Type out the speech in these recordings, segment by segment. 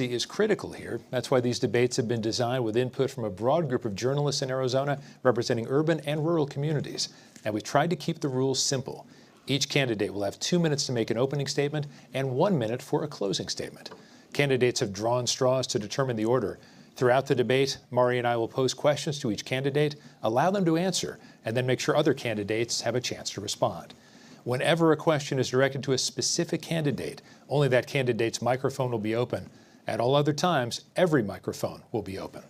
is critical here. That's why these debates have been designed with input from a broad group of journalists in Arizona representing urban and rural communities. And we've tried to keep the rules simple. Each candidate will have 2 minutes to make an opening statement and 1 minute for a closing statement. Candidates have drawn straws to determine the order. Throughout the debate, Mari and I will pose questions to each candidate, allow them to answer, and then make sure other candidates have a chance to respond. Whenever a question is directed to a specific candidate, only that candidate's microphone will be open. At all other times, every microphone will be open.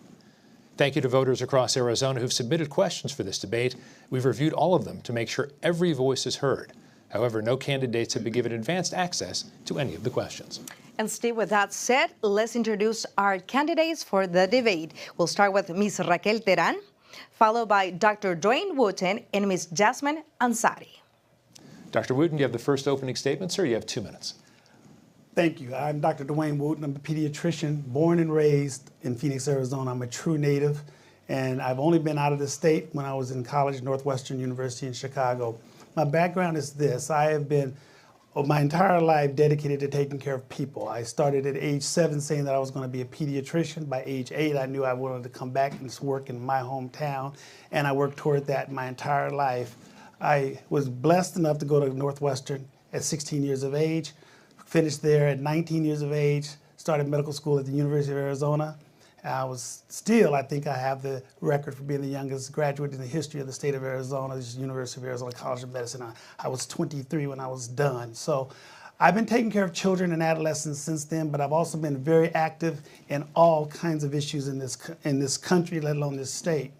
Thank you to voters across Arizona who've submitted questions for this debate. We've reviewed all of them to make sure every voice is heard. However, no candidates have been given advanced access to any of the questions. And Steve, with that said, let's introduce our candidates for the debate. We'll start with Ms. Raquel Teran, followed by Dr. Duane Wooten and Ms. Yassamin Ansari. Dr. Wooten, you have the first opening statement, sir. You have 2 minutes. Thank you. I'm Dr. Duane Wooten. I'm a pediatrician, born and raised in Phoenix, Arizona. I'm a true native, and I've only been out of the state when I was in college, Northwestern University in Chicago. My background is this. I have been my entire life dedicated to taking care of people. I started at age 7 saying that I was going to be a pediatrician. By age 8, I knew I wanted to come back and work in my hometown, and I worked toward that my entire life. I was blessed enough to go to Northwestern at 16 years of age. Finished there at 19 years of age, started medical school at the University of Arizona. I think I have the record for being the youngest graduate in the history of the state of Arizona, this is University of Arizona College of Medicine. I was 23 when I was done. So I've been taking care of children and adolescents since then, but I've also been very active in all kinds of issues in this country, let alone this state.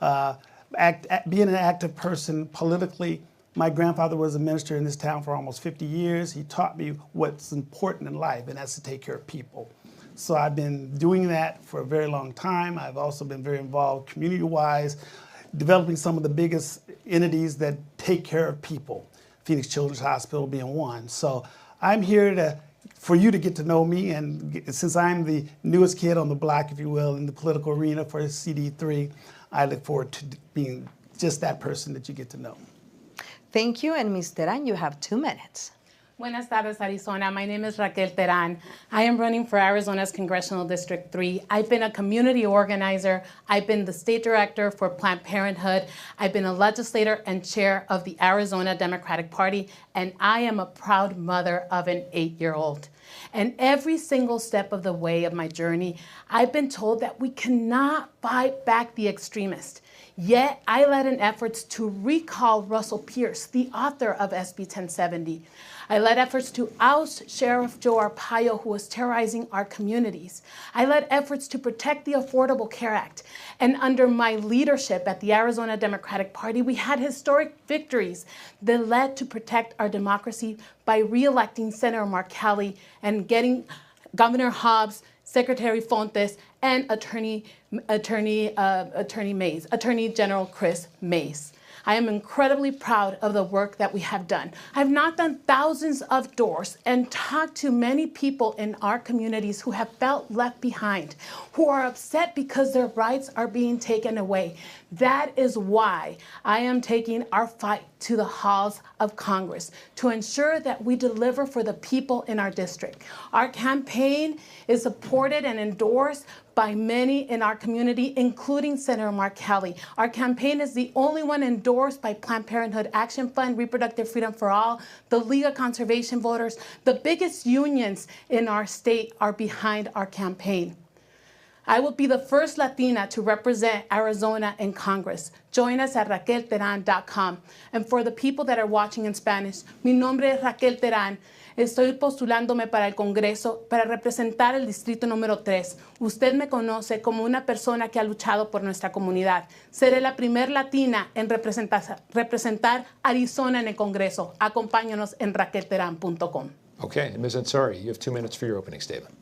Being an active person politically, my grandfather was a minister in this town for almost 50 years. He taught me what's important in life, and that's to take care of people. So I've been doing that for a very long time. I've also been very involved community-wise, developing some of the biggest entities that take care of people, Phoenix Children's Hospital being one. So I'm here for you to get to know me, and since I'm the newest kid on the block, if you will, in the political arena for CD3, I look forward to being just that person that you get to know. Thank you, and Ms. Teran, you have 2 minutes. Buenas tardes, Arizona. My name is Raquel Teran. I am running for Arizona's Congressional District 3. I've been a community organizer. I've been the state director for Planned Parenthood. I've been a legislator and chair of the Arizona Democratic Party, and I am a proud mother of an 8-year-old. And every single step of the way of my journey, I've been told that we cannot fight back the extremists. Yet, I led in efforts to recall Russell Pierce, the author of SB 1070. I led efforts to oust Sheriff Joe Arpaio, who was terrorizing our communities. I led efforts to protect the Affordable Care Act. And under my leadership at the Arizona Democratic Party, we had historic victories that led to protect our democracy by re-electing Senator Mark Kelly and getting Governor Hobbs, Secretary Fontes, and Attorney General Chris Mace. I am incredibly proud of the work that we have done. I've knocked on thousands of doors and talked to many people in our communities who have felt left behind, who are upset because their rights are being taken away. That is why I am taking our fight to the halls of Congress to ensure that we deliver for the people in our district. Our campaign is supported and endorsed by many in our community, including Senator Mark Kelly. Our campaign is the only one endorsed by Planned Parenthood Action Fund, Reproductive Freedom for All, the League of Conservation Voters. The biggest unions in our state are behind our campaign. I will be the first Latina to represent Arizona in Congress. Join us at raquelteran.com. And for the people that are watching in Spanish, mi nombre es Raquel Teran. Estoy postulándome para el Congreso para representar el Distrito número 3. Usted me conoce como una persona que ha luchado por nuestra comunidad. Seré la primer latina en representar Arizona en el Congreso. Acompáñanos en raquelteran.com. Okay, Ms. Ansari, you have 2 minutes for your opening statement.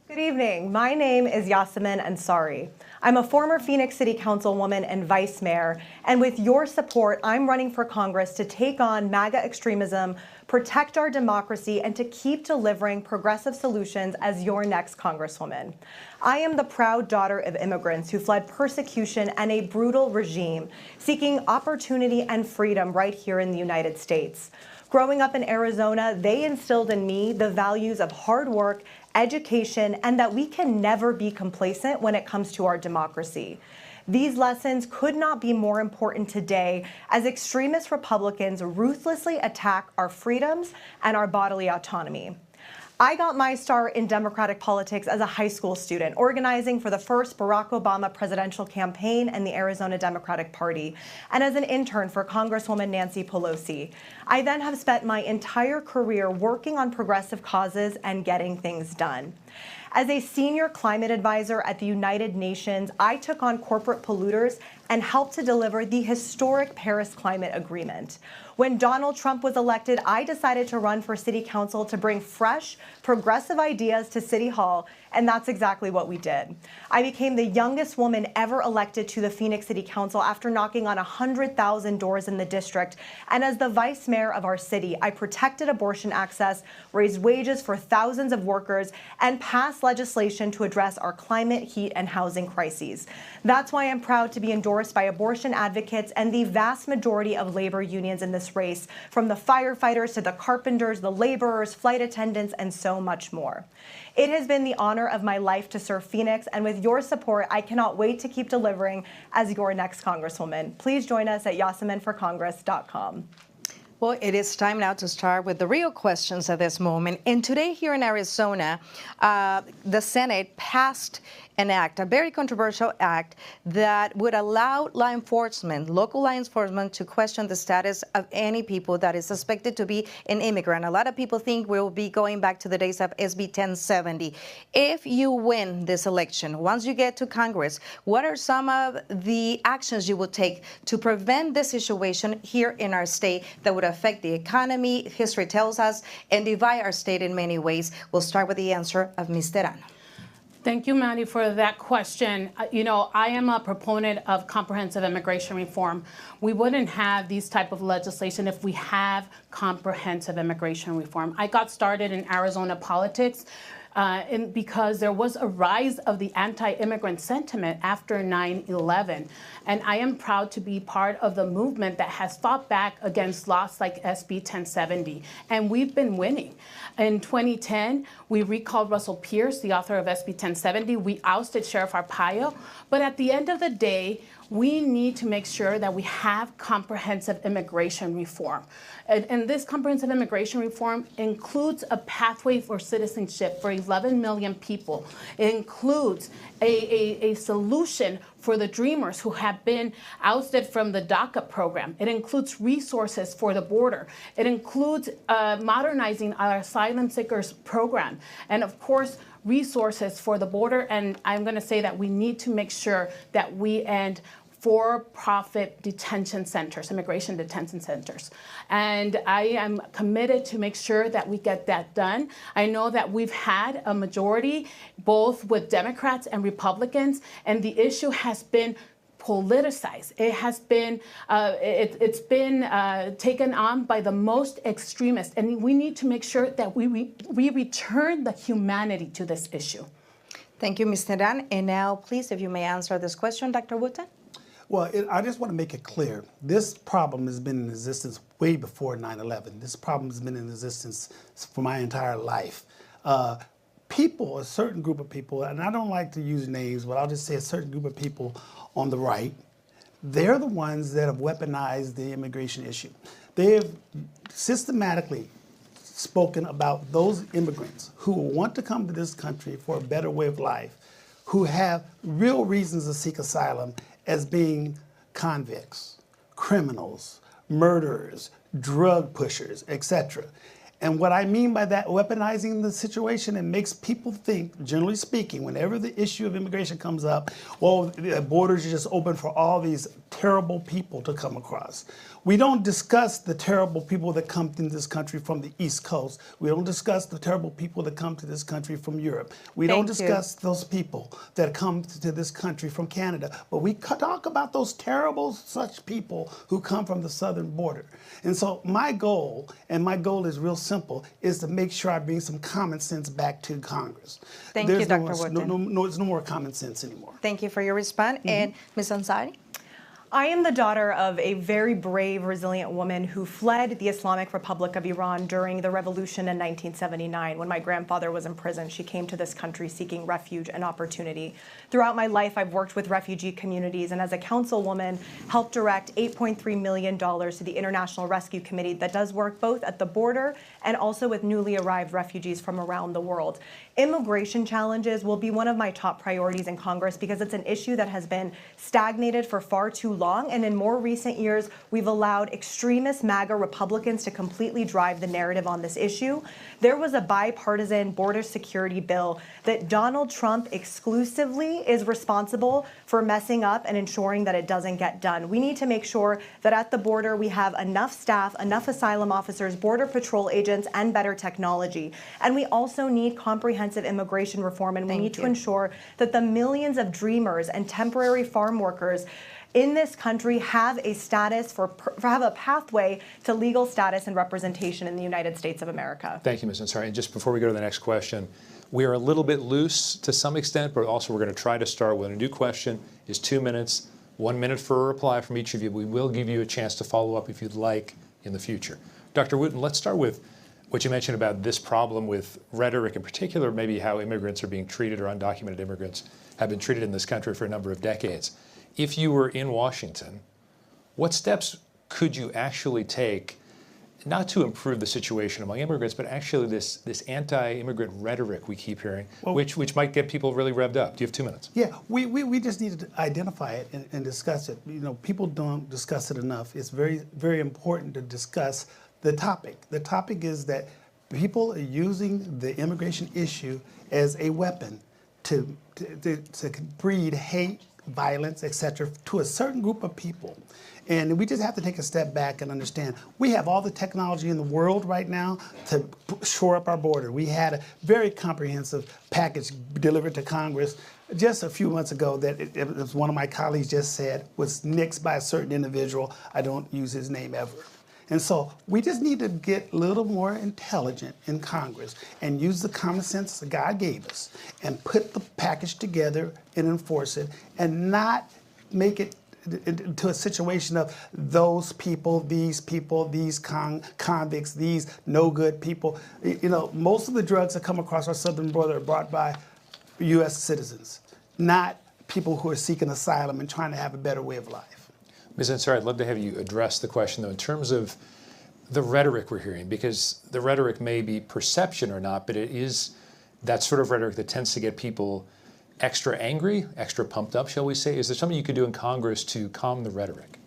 Good evening. My name is Yassamin Ansari. I'm a former Phoenix City Councilwoman and Vice Mayor, and with your support, I'm running for Congress to take on MAGA extremism, protect our democracy, and to keep delivering progressive solutions as your next Congresswoman. I am the proud daughter of immigrants who fled persecution and a brutal regime, seeking opportunity and freedom right here in the United States. Growing up in Arizona, they instilled in me the values of hard work, education, and that we can never be complacent when it comes to our democracy. These lessons could not be more important today as extremist Republicans ruthlessly attack our freedoms and our bodily autonomy. I got my start in Democratic politics as a high school student, organizing for the first Barack Obama presidential campaign and the Arizona Democratic Party, and as an intern for Congresswoman Nancy Pelosi. I then have spent my entire career working on progressive causes and getting things done. As a senior climate advisor at the United Nations, I took on corporate polluters and helped to deliver the historic Paris Climate Agreement. When Donald Trump was elected, I decided to run for city council to bring fresh, progressive ideas to City Hall, and that's exactly what we did. I became the youngest woman ever elected to the Phoenix City Council after knocking on 100,000 doors in the district. And as the vice mayor of our city, I protected abortion access, raised wages for thousands of workers, and passed legislation to address our climate, heat, and housing crises. That's why I'm proud to be endorsed by abortion advocates and the vast majority of labor unions in this race, from the firefighters to the carpenters, the laborers, flight attendants, and so much more. It has been the honor of my life to serve Phoenix, and with your support, I cannot wait to keep delivering as your next Congresswoman. Please join us at YassaminForCongress.com. Well, it is time now to start with the real questions at this moment. And today here in Arizona, the Senate passed an act, a very controversial act, that would allow law enforcement, local law enforcement, to question the status of any people that is suspected to be an immigrant. A lot of people think we'll be going back to the days of SB 1070. If you win this election, once you get to Congress, what are some of the actions you will take to prevent this situation here in our state that would affect the economy, history tells us, and divide our state in many ways? We'll start with the answer of Ms. Teran. Thank you, Mandy, for that question. You know, I am a proponent of comprehensive immigration reform. We wouldn't have these type of legislation if we have comprehensive immigration reform. I got started in Arizona politics because there was a rise of the anti-immigrant sentiment after 9/11. And I am proud to be part of the movement that has fought back against laws like SB 1070. And we've been winning. In 2010, we recalled Russell Pierce, the author of SB 1070. We ousted Sheriff Arpaio. But at the end of the day, we need to make sure that we have comprehensive immigration reform. And this comprehensive immigration reform includes a pathway for citizenship for 11 million people. It includes a solution for the dreamers who have been ousted from the DACA program. It includes resources for the border. It includes modernizing our asylum seekers program. And of course, resources for the border. And I'm going to say that we need to make sure that we end for-profit detention centers, immigration detention centers. And I am committed to make sure that we get that done. I know that we've had a majority, both with Democrats and Republicans, and the issue has been politicized. It has been, it's been taken on by the most extremists, and we need to make sure that we return the humanity to this issue. Thank you, Ms. Teran. And now, please, if you may answer this question, Dr. Wooten. Well, I just want to make it clear, this problem has been in existence way before 9/11. This problem has been in existence for my entire life. People, a certain group of people, and I don't like to use names, but I'll just say a certain group of people on the right, they're the ones that have weaponized the immigration issue. They have systematically spoken about those immigrants who want to come to this country for a better way of life, who have real reasons to seek asylum, as being convicts, criminals, murderers, drug pushers, etc. And what I mean by that, weaponizing the situation, it makes people think, generally speaking, whenever the issue of immigration comes up, well, the borders are just open for all these terrible people to come across. We don't discuss the terrible people that come to this country from the East Coast. We don't discuss the terrible people that come to this country from Europe. We don't discuss those people that come to this country from Canada. But we talk about those terrible such people who come from the southern border. And so my goal, and my goal is real simple, is to make sure I bring some common sense back to Congress. Thank you, Dr. Wooten. There's no more common sense anymore. Thank you for your response. And Ms. Ansari? I am the daughter of a very brave, resilient woman who fled the Islamic Republic of Iran during the revolution in 1979 when my grandfather was in prison. She came to this country seeking refuge and opportunity. Throughout my life, I've worked with refugee communities and as a councilwoman, helped direct $8.3 million to the International Rescue Committee that does work both at the border and also with newly arrived refugees from around the world. Immigration challenges will be one of my top priorities in Congress because it's an issue that has been stagnated for far too long, and in more recent years, we've allowed extremist MAGA Republicans to completely drive the narrative on this issue. There was a bipartisan border security bill that Donald Trump exclusively is responsible for messing up and ensuring that it doesn't get done. We need to make sure that at the border we have enough staff, enough asylum officers, border patrol agents, and better technology. And we also need comprehensive immigration reform, and we need to ensure that the millions of dreamers and temporary farm workers in this country have a status have a pathway to legal status and representation in the United States of America. Thank you, Ms. Ansari. And just before we go to the next question, we are a little bit loose to some extent, but also we're going to try to start with a new question. Is 2 minutes, 1 minute for a reply from each of you. We will give you a chance to follow up if you'd like in the future. Dr. Wooten, let's start with what you mentioned about this problem with rhetoric in particular, maybe how immigrants are being treated or undocumented immigrants have been treated in this country for a number of decades. If you were in Washington, what steps could you actually take, not to improve the situation among immigrants, but actually this anti-immigrant rhetoric we keep hearing, which might get people really revved up? Do you have 2 minutes? Yeah, we just need to identify it and discuss it. You know, people don't discuss it enough. It's very, very important to discuss the topic. The topic is that people are using the immigration issue as a weapon to breed hate, violence, etc., to a certain group of people. And we just have to take a step back and understand we have all the technology in the world right now to shore up our border. We had a very comprehensive package delivered to Congress just a few months ago that, as one of my colleagues just said, was nixed by a certain individual. I don't use his name ever. And so we just need to get a little more intelligent in Congress and use the common sense that God gave us and put the package together and enforce it and not make it into a situation of those people, these convicts, these no good people. You know, most of the drugs that come across our southern border are brought by U.S. citizens, not people who are seeking asylum and trying to have a better way of life. Ms. Ansari, I'd love to have you address the question, though, in terms of the rhetoric we're hearing, because the rhetoric may be perception or not, but it is that sort of rhetoric that tends to get people extra angry, extra pumped up, shall we say. Is there something you could do in Congress to calm the rhetoric?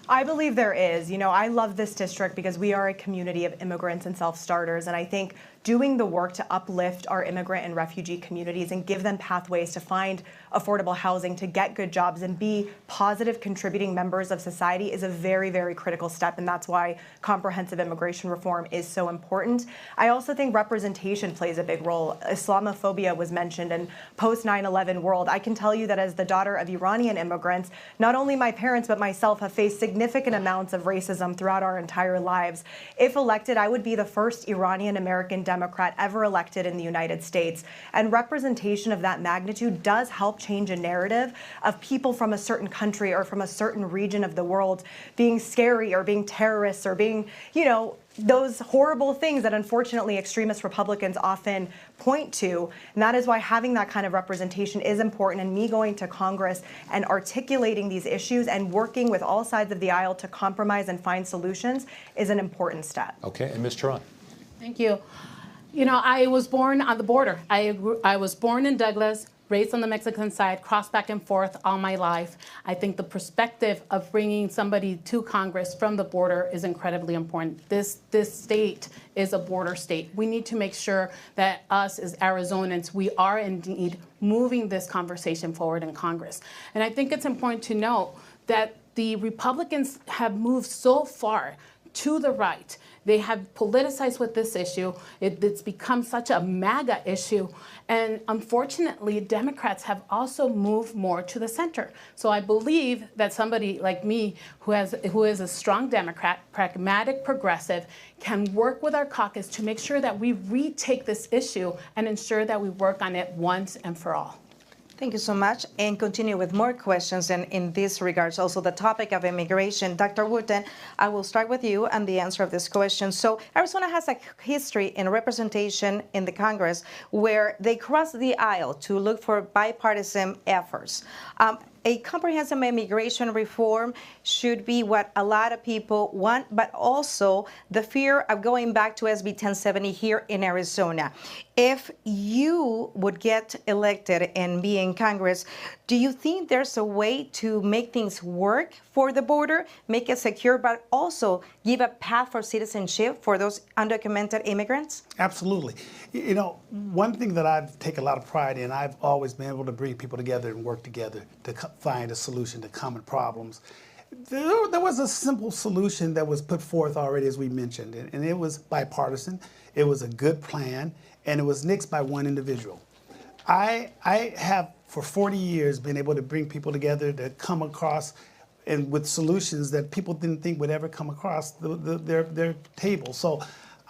I believe there is. You know, I love this district because we are a community of immigrants and self-starters, and I think doing the work to uplift our immigrant and refugee communities and give them pathways to find affordable housing, to get good jobs, and be positive contributing members of society is a very, very critical step, and that's why comprehensive immigration reform is so important. I also think representation plays a big role. Islamophobia was mentioned, and post 9/11 world, I can tell you that as the daughter of Iranian immigrants, not only my parents but myself have faced significant amounts of racism throughout our entire lives. If elected, I would be the first Iranian American Democrat ever elected in the United States. And representation of that magnitude does help change a narrative of people from a certain country or from a certain region of the world being scary or being terrorists or being, you know, those horrible things that unfortunately extremist Republicans often point to. And that is why having that kind of representation is important, and me going to Congress and articulating these issues and working with all sides of the aisle to compromise and find solutions is an important step. Okay, and Ms. Teran. Thank you. You know, I was born on the border. I was born in Douglas, raised on the Mexican side, crossed back and forth all my life. I think the perspective of bringing somebody to Congress from the border is incredibly important. This state is a border state. We need to make sure that us as Arizonans, we are indeed moving this conversation forward in Congress. And I think it's important to note that the Republicans have moved so far to the right. They have politicized with this issue. It's become such a MAGA issue. And unfortunately, Democrats have also moved more to the center. So I believe that somebody like me, who is a strong Democrat, pragmatic, progressive, can work with our caucus to make sure that we retake this issue and ensure that we work on it once and for all. Thank you so much, and continue with more questions. And in this regards, also the topic of immigration. Dr. Wooten, I will start with you and the answer of this question. So Arizona has a history in representation in the Congress where they cross the aisle to look for bipartisan efforts. A comprehensive immigration reform should be what a lot of people want, but also the fear of going back to SB 1070 here in Arizona. If you would get elected and be in Congress, do you think there's a way to make things work for the border, make it secure, but also give a path for citizenship for those undocumented immigrants? Absolutely. You know, one thing that I take a lot of pride in, I've always been able to bring people together and work together to find a solution to common problems. There was a simple solution that was put forth already, as we mentioned, and it was bipartisan. It was a good plan, and it was nixed by one individual. I have, for 40 years, been able to bring people together to come across and with solutions that people didn't think would ever come across their table. So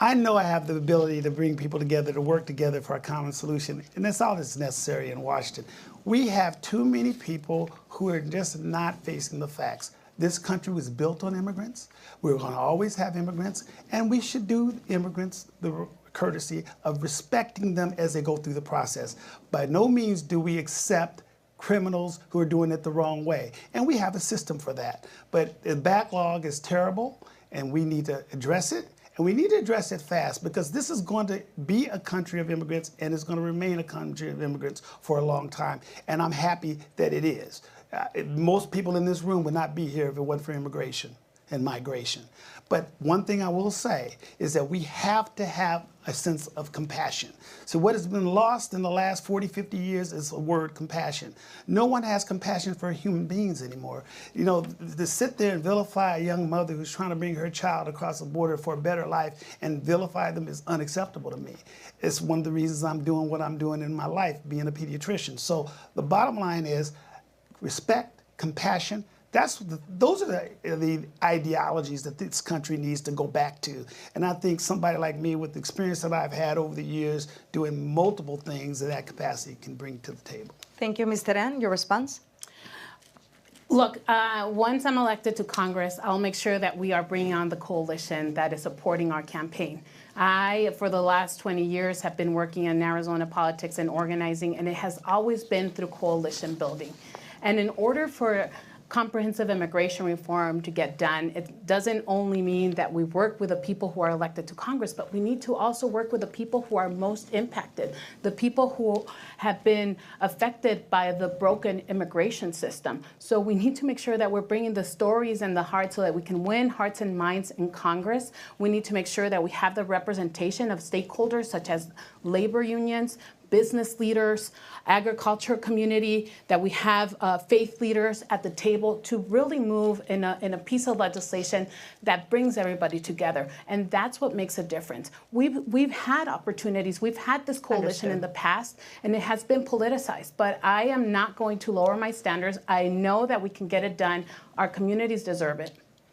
I know I have the ability to bring people together, to work together for a common solution, and that's all that's necessary in Washington. We have too many people who are just not facing the facts. This country was built on immigrants. We're going to always have immigrants, and we should do immigrants the courtesy of respecting them as they go through the process. By no means do we accept criminals who are doing it the wrong way, and we have a system for that. But the backlog is terrible, and we need to address it. And we need to address it fast, because this is going to be a country of immigrants, and it's going to remain a country of immigrants for a long time. And I'm happy that it is. Most people in this room would not be here if it wasn't for immigration and migration. But one thing I will say is that we have to have a sense of compassion. So what has been lost in the last 40, 50 years is the word compassion. No one has compassion for human beings anymore. You know, to sit there and vilify a young mother who's trying to bring her child across the border for a better life and vilify them is unacceptable to me. It's one of the reasons I'm doing what I'm doing in my life, being a pediatrician. So the bottom line is respect, compassion. Those are the ideologies that this country needs to go back to. And I think somebody like me, with the experience that I've had over the years, doing multiple things that capacity can bring to the table. Thank you, Ms. Teran. Your response? Look, once I'm elected to Congress, I'll make sure that we are bringing on the coalition that is supporting our campaign. I, for the last 20 years, have been working in Arizona politics and organizing, and it has always been through coalition building. And in order for comprehensive immigration reform to get done, it doesn't only mean that we work with the people who are elected to Congress, but we need to also work with the people who are most impacted, the people who have been affected by the broken immigration system. So we need to make sure that we're bringing the stories and the heart so that we can win hearts and minds in Congress. We need to make sure that we have the representation of stakeholders such as labor unions, business leaders, agriculture community, that we have faith leaders at the table to really move in a piece of legislation that brings everybody together. And that's what makes a difference. We've had opportunities. We've had this coalition in the past, and it has been politicized. But I am not going to lower my standards. I know that we can get it done. Our communities deserve it.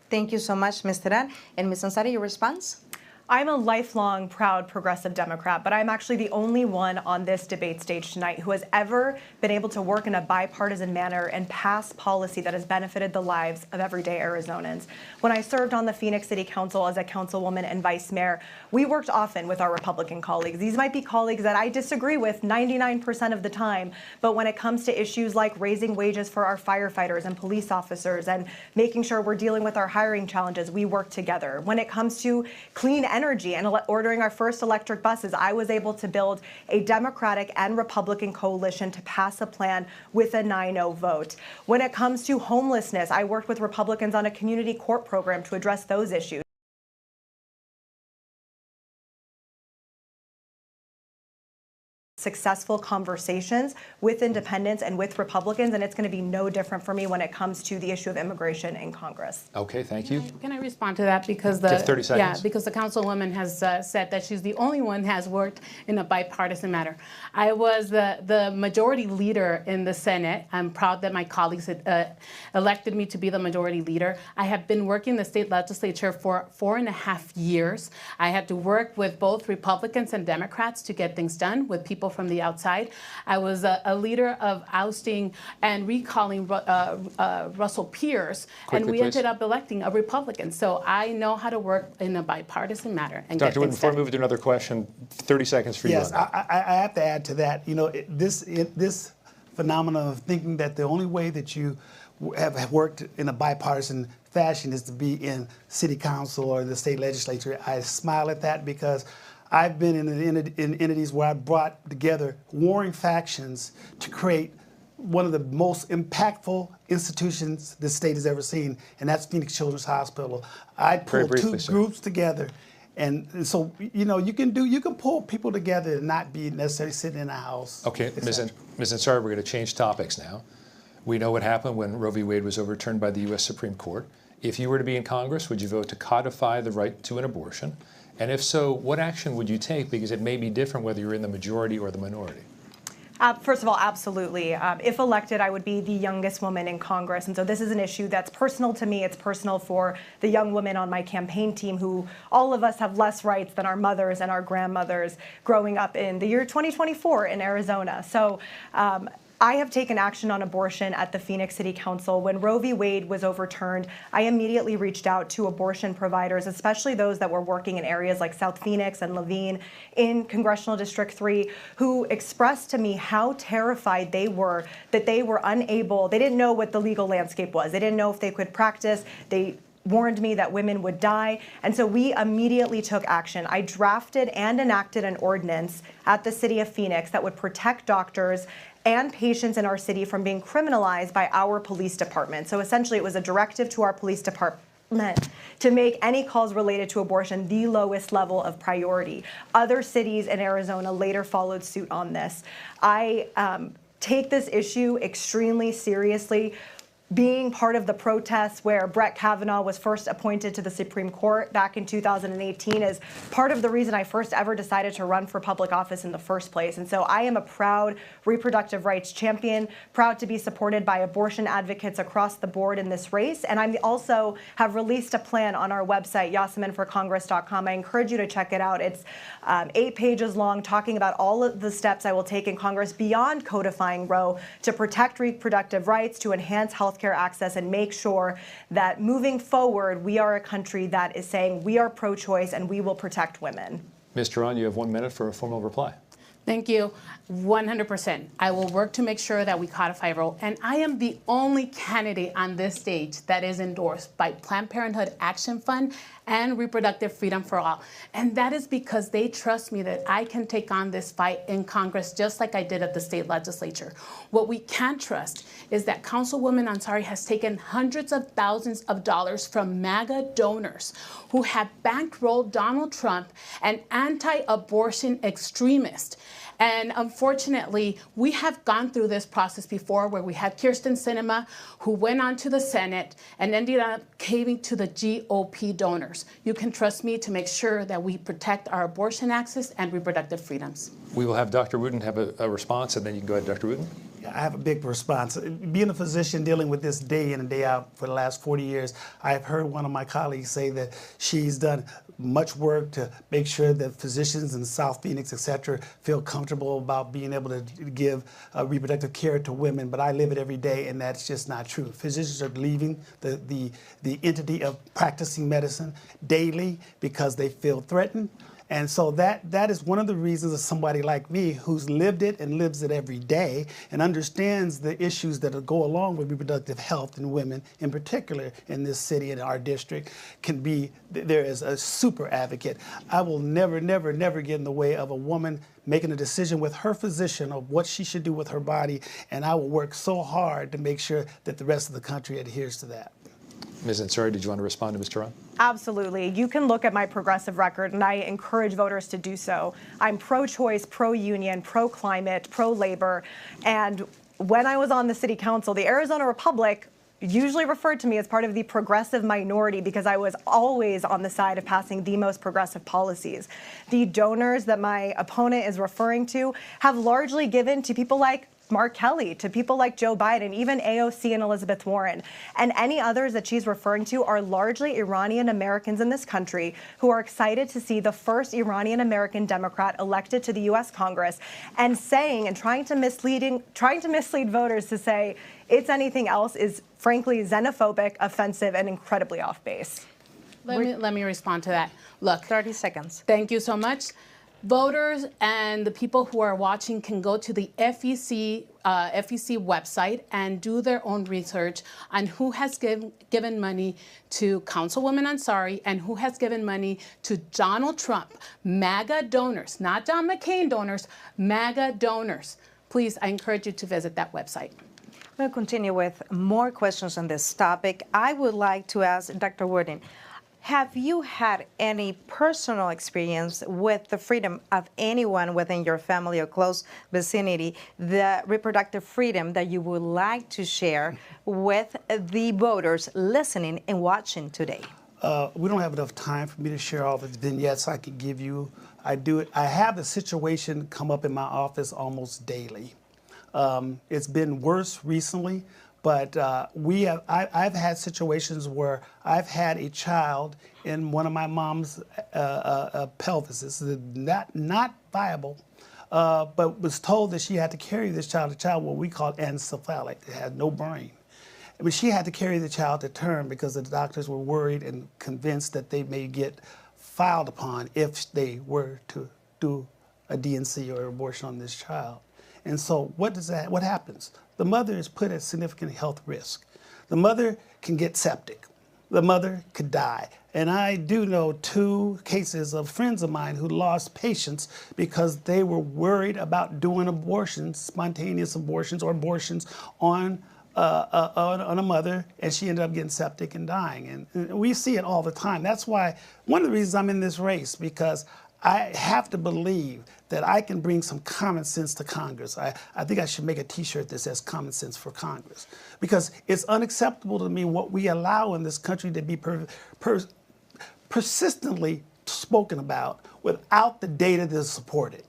Thank you so much, Ms. Teran. And Ms. Ansari, your response? I'm a lifelong proud progressive Democrat, but I'm actually the only one on this debate stage tonight who has ever been able to work in a bipartisan manner and pass policy that has benefited the lives of everyday Arizonans. When I served on the Phoenix City Council as a councilwoman and vice mayor, we worked often with our Republican colleagues. These might be colleagues that I disagree with 99% of the time, but when it comes to issues like raising wages for our firefighters and police officers and making sure we're dealing with our hiring challenges, we work together. When it comes to clean energy and ordering our first electric buses, I was able to build a Democratic and Republican coalition to pass a plan with a 9-0 vote. When it comes to homelessness, I worked with Republicans on a community court program to address those issues. Successful conversations with independents and with Republicans, and it's going to be no different for me when it comes to the issue of immigration in Congress. Okay, thank you. Can I respond to that? Because You have 30 seconds. because the councilwoman has said that she's the only one who has worked in a bipartisan manner. I was the majority leader in the Senate. I'm proud that my colleagues had, elected me to be the majority leader. I have been working in the state legislature for 4.5 years. I had to work with both Republicans and Democrats to get things done, with people from the outside. I was a leader of ousting and recalling Russell Pierce, and we ended up electing a Republican. So I know how to work in a bipartisan manner. And Dr. Wooten, before I move to another question, 30 seconds for you. Yes, I have to add to that. You know, this phenomenon of thinking that the only way that you have worked in a bipartisan fashion is to be in city council or the state legislature. I smile at that because I've been in entities where I brought together warring factions to create one of the most impactful institutions the state has ever seen, and that's Phoenix Children's Hospital. I pulled two groups together. And so, you know, you can pull people together and not be necessarily sitting in a house. Okay, Ms. Ansari, we're going to change topics now. We know what happened when Roe v. Wade was overturned by the U.S. Supreme Court. If you were to be in Congress, would you vote to codify the right to an abortion? And if so, what action would you take? Because it may be different whether you're in the majority or the minority. First of all, absolutely. If elected, I would be the youngest woman in Congress. And so this is an issue that's personal to me. It's personal for the young women on my campaign team, who all of us have less rights than our mothers and our grandmothers growing up in the year 2024 in Arizona. So I have taken action on abortion at the Phoenix City Council. When Roe v. Wade was overturned, I immediately reached out to abortion providers, especially those that were working in areas like South Phoenix and Levine in Congressional District 3, who expressed to me how terrified they were that they were unable, they didn't know what the legal landscape was. They didn't know if they could practice. They warned me that women would die. And so we immediately took action. I drafted and enacted an ordinance at the City of Phoenix that would protect doctors and patients in our city from being criminalized by our police department. So essentially, it was a directive to our police department to make any calls related to abortion the lowest level of priority. Other cities in Arizona later followed suit on this. I take this issue extremely seriously. Being part of the protests where Brett Kavanaugh was first appointed to the Supreme Court back in 2018 is part of the reason I first ever decided to run for public office in the first place. And so I am a proud reproductive rights champion, proud to be supported by abortion advocates across the board in this race. And I also have released a plan on our website, YassaminForCongress.com. I encourage you to check it out. It's 8 pages long, talking about all of the steps I will take in Congress beyond codifying Roe to protect reproductive rights, to enhance healthcare access, and make sure that moving forward, we are a country that is saying we are pro-choice and we will protect women. Ms. Teran, you have 1 minute for a formal reply. Thank you. 100%. I will work to make sure that we codify Roe. And I am the only candidate on this stage that is endorsed by Planned Parenthood Action Fund and Reproductive Freedom for All. And that is because they trust me that I can take on this fight in Congress just like I did at the state legislature. What we can't trust is that Councilwoman Ansari has taken hundreds of thousands of dollars from MAGA donors who have bankrolled Donald Trump, an anti-abortion extremist. And unfortunately, we have gone through this process before where we had Kirsten Sinema, who went on to the Senate and ended up caving to the GOP donors. You can trust me to make sure that we protect our abortion access and reproductive freedoms. We will have Dr. Wooten have a response, and then you can go ahead, Dr. Wooten. I have a big response. Being a physician dealing with this day in and day out for the last 40 years, I've heard one of my colleagues say that she's done much work to make sure that physicians in South Phoenix, et cetera, feel comfortable about being able to give reproductive care to women, but I live it every day, and that's just not true. Physicians are leaving the entity of practicing medicine daily because they feel threatened. And so that is one of the reasons that somebody like me, who's lived it and lives it every day and understands the issues that go along with reproductive health in women, in particular in this city and our district, can be there as a super advocate. I will never, never, never get in the way of a woman making a decision with her physician of what she should do with her body, and I will work so hard to make sure that the rest of the country adheres to that. Ms. Ansari, did you want to respond to Ms. Teran? Absolutely. You can look at my progressive record, and I encourage voters to do so. I'm pro-choice, pro-union, pro-climate, pro-labor. And when I was on the city council, the Arizona Republic usually referred to me as part of the progressive minority because I was always on the side of passing the most progressive policies. The donors that my opponent is referring to have largely given to people like Mark Kelly, to people like Joe Biden, even AOC and Elizabeth Warren. And any others that she's referring to are largely Iranian Americans in this country who are excited to see the first Iranian American Democrat elected to the U.S. Congress, and saying and trying to mislead voters to say it's anything else is frankly xenophobic, offensive, and incredibly off base. Let me respond to that. Look, 30 seconds. Thank you so much. Voters and the people who are watching can go to the FEC website and do their own research on who has given money to Councilwoman Ansari and who has given money to Donald Trump. MAGA donors, not John McCain donors, MAGA donors. Please, I encourage you to visit that website. I'm going to continue with more questions on this topic. I would like to ask Dr. Wooten, have you had any personal experience with the freedom of anyone within your family or close vicinity, the reproductive freedom that you would like to share with the voters listening and watching today? We don't have enough time for me to share all the vignettes I could give you. I have a situation come up in my office almost daily. It's been worse recently. But I've had situations where I've had a child in one of my mom's pelvises, not viable, but was told that she had to carry this child, what we call encephalic. It had no brain. But she had to carry the child to term because the doctors were worried and convinced that they may get filed upon if they were to do a DNC or abortion on this child. And so what happens? The mother is put at significant health risk. The mother can get septic. The mother could die. And I do know 2 cases of friends of mine who lost patients because they were worried about doing abortions, spontaneous abortions or abortions on a mother, and she ended up getting septic and dying. And we see it all the time. That's why one of the reasons I'm in this race, because I have to believe that I can bring some common sense to Congress. I think I should make a T-shirt that says "Common Sense for Congress," because it's unacceptable to me what we allow in this country to be persistently spoken about without the data to support it.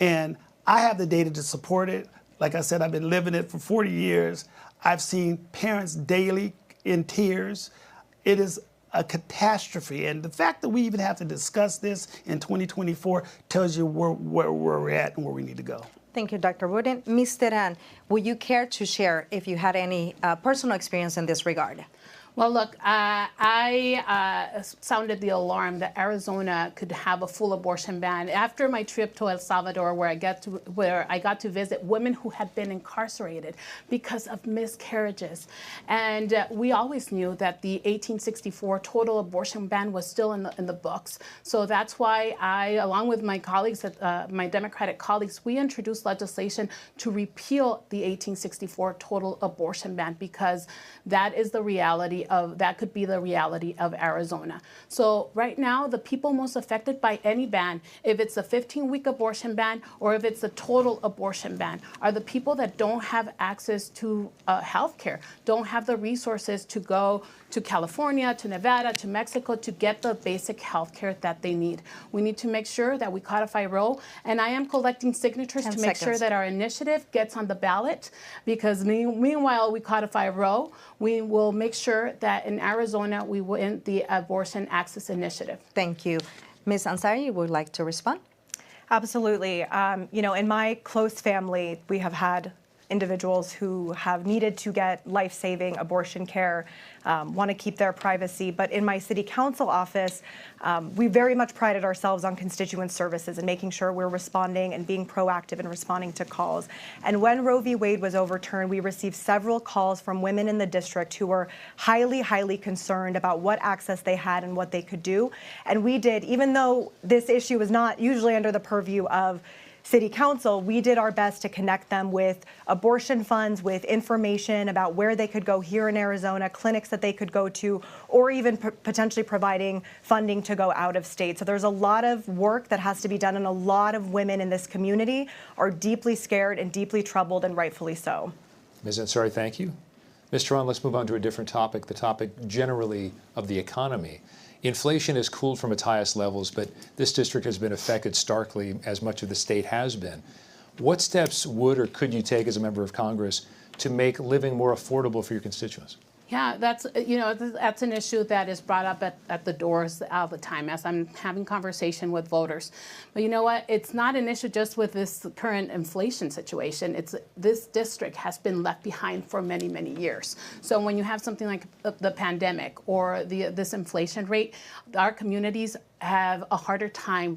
And I have the data to support it. Like I said, I've been living it for 40 years. I've seen parents daily in tears. It is a catastrophe. And the fact that we even have to discuss this in 2024 tells you where we're at and where we need to go. Thank you, Dr. Wooten. Ms. Teran, would you care to share if you had any personal experience in this regard? Well, look, I sounded the alarm that Arizona could have a full abortion ban after my trip to El Salvador, where I got to visit women who had been incarcerated because of miscarriages. And we always knew that the 1864 total abortion ban was still in the books. So that's why I, along with my colleagues, my Democratic colleagues, we introduced legislation to repeal the 1864 total abortion ban, because that is the reality that could be the reality of Arizona. So right now, the people most affected by any ban, if it's a 15-week abortion ban or if it's a total abortion ban, are the people that don't have access to health care, don't have the resources to go to California, to Nevada, to Mexico to get the basic health care that they need. We need to make sure that we codify Roe, and I am collecting signatures to make sure that our initiative gets on the ballot, because meanwhile we codify Roe, we will make sure that in Arizona we win the Abortion Access Initiative. Thank you. Ms. Ansari, you would like to respond? Absolutely. In my close family, we have had individuals who have needed to get life-saving abortion care, want to keep their privacy. But in my city council office, we very much prided ourselves on constituent services and making sure we're responding and being proactive in responding to calls. And when Roe v. Wade was overturned, we received several calls from women in the district who were highly, highly concerned about what access they had and what they could do. And we did, even though this issue is not usually under the purview of City Council, we did our best to connect them with abortion funds, with information about where they could go here in Arizona, clinics that they could go to, or even potentially providing funding to go out of state. So there's a lot of work that has to be done, and a lot of women in this community are deeply scared and deeply troubled, and rightfully so. Ms. Ansari, thank you. Ms. Teran, let's move on to a different topic, the topic generally of the economy. Inflation has cooled from its highest levels, but this district has been affected starkly, as much of the state has been. What steps would or could you take as a member of Congress to make living more affordable for your constituents? Yeah, that's that's an issue that is brought up at the doors all the time as I'm having conversation with voters. But you know what? It's not an issue just with this current inflation situation. This district has been left behind for many, many years. So when you have something like the pandemic or this inflation rate, our communities have a harder time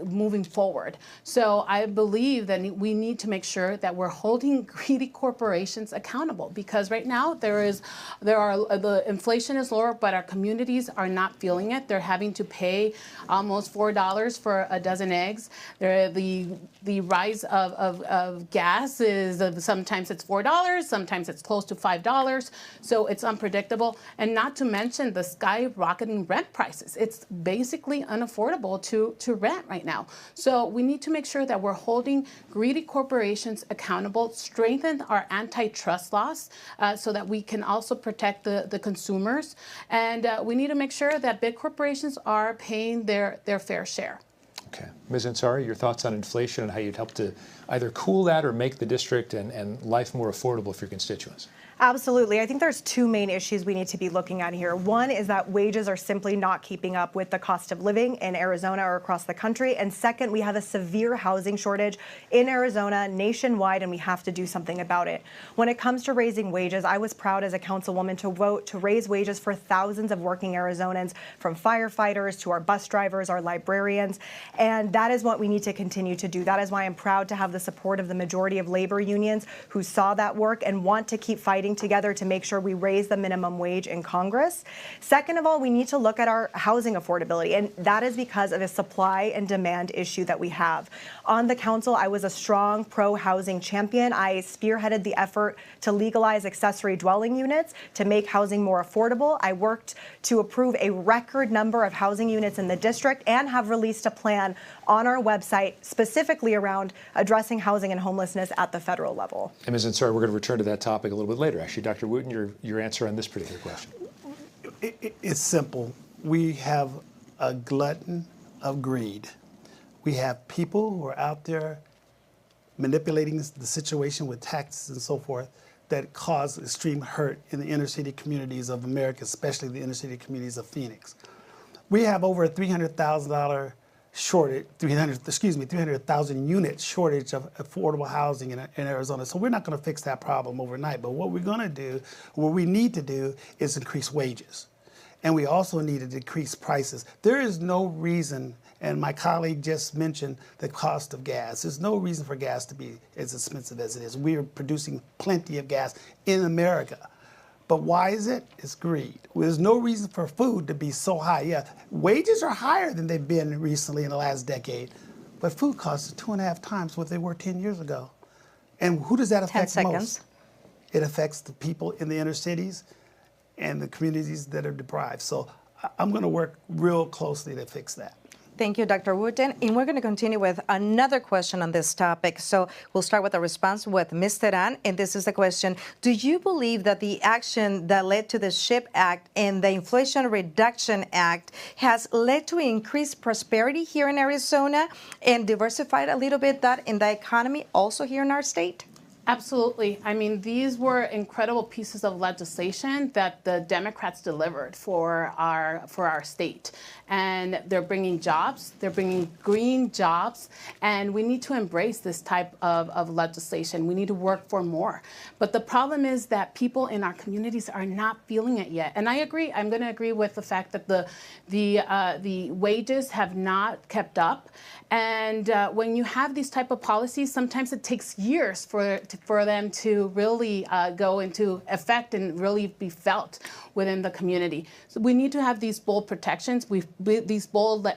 moving forward. So I believe that we need to make sure that we're holding greedy corporations accountable, because right now the inflation is lower, but our communities are not feeling it. They're having to pay almost $4 for a dozen eggs. The rise of gas is sometimes it's $4, sometimes it's close to $5. So it's unpredictable, and not to mention the skyrocketing rent prices. It's basically unaffordable to rent right now. So we need to make sure that we're holding greedy corporations accountable, strengthen our antitrust laws so that we can also protect the consumers. And we need to make sure that big corporations are paying their fair share. Okay. Ms. Ansari, your thoughts on inflation and how you'd help to either cool that or make the district and life more affordable for your constituents? Absolutely. I think there's two main issues we need to be looking at here. One is that wages are simply not keeping up with the cost of living in Arizona or across the country. And second, we have a severe housing shortage in Arizona, nationwide, and we have to do something about it. When it comes to raising wages, I was proud as a councilwoman to vote to raise wages for thousands of working Arizonans, from firefighters to our bus drivers, our librarians. And that is what we need to continue to do. That is why I'm proud to have the support of the majority of labor unions who saw that work and want to keep fighting together to make sure we raise the minimum wage in Congress. Second of all, we need to look at our housing affordability, and that is because of a supply and demand issue that we have. On the council, I was a strong pro-housing champion. I spearheaded the effort to legalize accessory dwelling units to make housing more affordable. I worked to approve a record number of housing units in the district and have released a plan on our website specifically around addressing housing and homelessness at the federal level. And Ms. Ansari, we're going to return to that topic a little bit later. Actually, Dr. Wooten, your answer on this particular question. It's simple. We have a glutton of greed. We have people who are out there manipulating the situation with taxes and so forth that cause extreme hurt in the inner city communities of America, especially the inner city communities of Phoenix. We have over a $300,000 shortage, 300,000 unit shortage of affordable housing in Arizona. So we're not going to fix that problem overnight. But what we're going to do, what we need to do, is increase wages. And we also need to decrease prices. There is no reason, and my colleague just mentioned the cost of gas. There's no reason for gas to be as expensive as it is. We are producing plenty of gas in America. But why is it? It's greed. There's no reason for food to be so high. Yeah, wages are higher than they've been recently in the last decade, but food costs are 2.5 times what they were 10 years ago. And who does that affect 10 most? seconds. It affects the people in the inner cities and the communities that are deprived. So I'm going to work real closely to fix that. Thank you, Dr. Wooten. And we're going to continue with another question on this topic. So we'll start with a response with Ms. Teran. And this is the question: do you believe that the action that led to the SHIP Act and the Inflation Reduction Act has led to increased prosperity here in Arizona and diversified a little bit that in the economy also here in our state? Absolutely. I mean, these were incredible pieces of legislation that the Democrats delivered for our state. And they're bringing jobs, they're bringing green jobs, and we need to embrace this type of legislation. We need to work for more. But the problem is that people in our communities are not feeling it yet. And I agree, I'm going to agree with the fact that the wages have not kept up. And when you have these type of policies, sometimes it takes years for them to really go into effect and really be felt within the community. So we need to have these bold protections, these bold